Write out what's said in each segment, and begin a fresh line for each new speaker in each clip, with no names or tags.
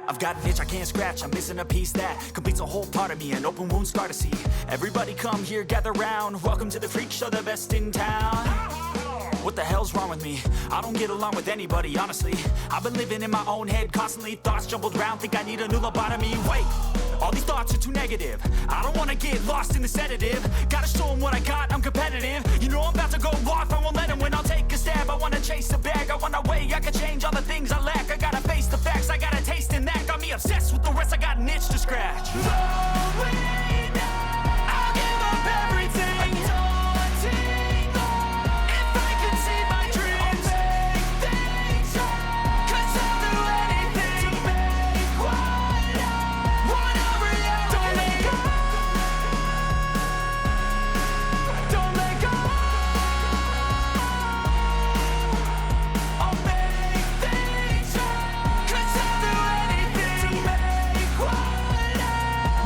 I've got an itch I can't scratch, I'm missing a piece that completes a whole part of me, an open wound scar to see. Everybody come here, gather round, welcome to the freak show, the best in town. What the hell's wrong with me? I don't get along with anybody, honestly. I've been living in my own head constantly, thoughts jumbled around, think I need a new lobotomy. Wait, all these thoughts are too negative. I don't wanna get lost in the sedative. Gotta show them what I got, I'm competitive. You know I'm about to go off, I won't let them win. I'll take a stab, I wanna chase a bag. I wanna weigh, I can change all the things I lack. I gotta face the facts, I got a taste in that. Got me obsessed with the rest, I got an itch to scratch. Lonely now, I'll give up everything. Daunting all, if I could see my dreams, I'll make things right. 'Cause I'll do anything to make what I wanna reality. Don't let go, don't let go. I'll make things right. 'Cause I'll do anything to make what I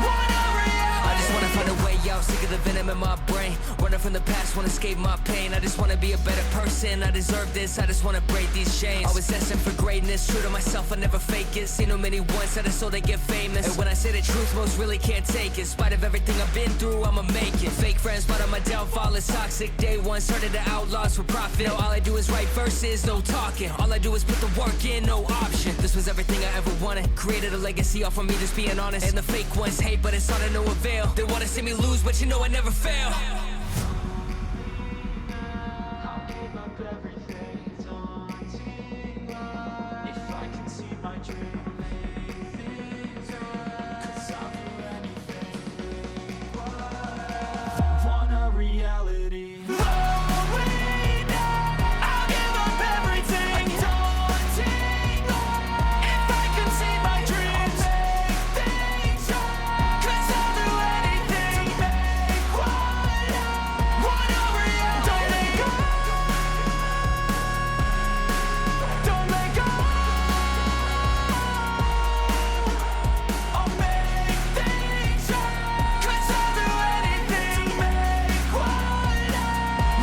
wanna reality.
I just wanna find a way out, sick of the venom in my brain. Running from the past, wanna escape my pain. I just wanna be a better person, I deserve this. I just wanna break these chains. Always asking for greatness, true to myself, I never fake it. Seen too many once, I just so they get famous. And when I say the truth, most really can't take it. In spite of everything I've been through, I'ma make it. Fake friends, but on my downfall is toxic. Day one, started to outlaws for profit. Now all I do is write verses, no talking. All I do is put the work in, no option. This was everything I ever wanted. Created a legacy off of me, just being honest. And the fake ones hate, but it's all to no avail. They wanna see me lose, but you know I never fail.
I'll give up everything, daunting all, if I can see my dream, make things right. 'Cause I'll do anything to make what I want a reality. Lonely now, I'll give up everything, daunting all, if I can see my dreams, make things right. 'Cause I'll do anything to make what I want a reality. Don't let go, don't let go. I'll make things right. 'Cause I'll do anything to make what I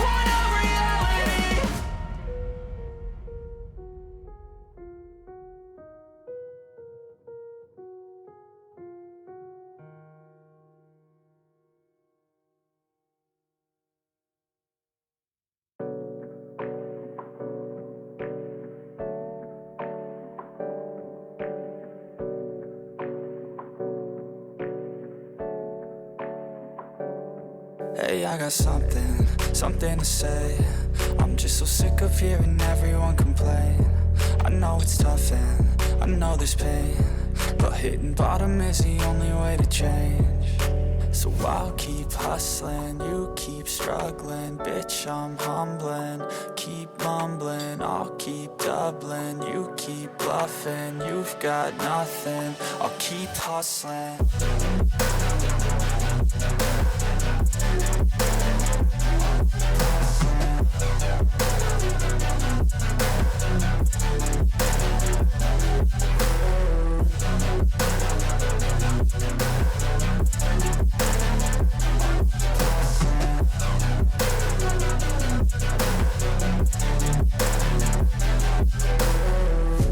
want a reality. Hey, I got something to say. I'm just so sick of hearing everyone complain. I know it's tough and I know there's pain, but hitting bottom is the only way to change. So I'll keep hustling, you keep struggling. Bitch, I'm humbling, keep mumbling. I'll keep doubling, you keep bluffing. You've got nothing, I'll keep hustling.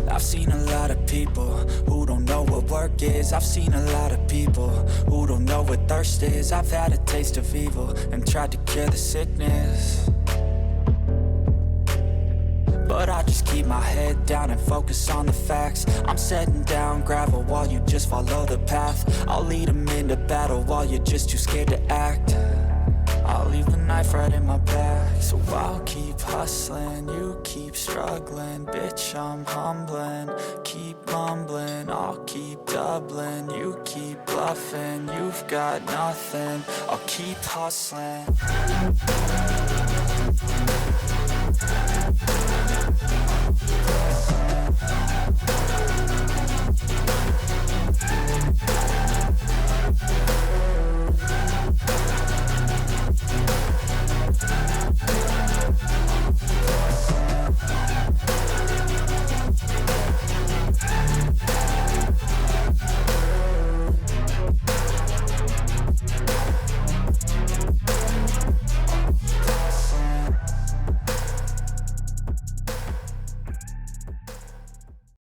I've seen a lot of people who don't know what work is. I've seen a lot of people who don't know what thirst is. I've had a taste of evil and tried to cure the sickness, but I just keep my head down and focus on the facts. I'm setting down gravel while you just follow the path. I'll lead them into battle while you're just too scared to act. I'll leave the knife right in my back. So I'll keep hustling, you keep struggling. Bitch, I'm humbling, keep mumbling. I'll keep doubling, you keep bluffing. You've got nothing, I'll keep hustling.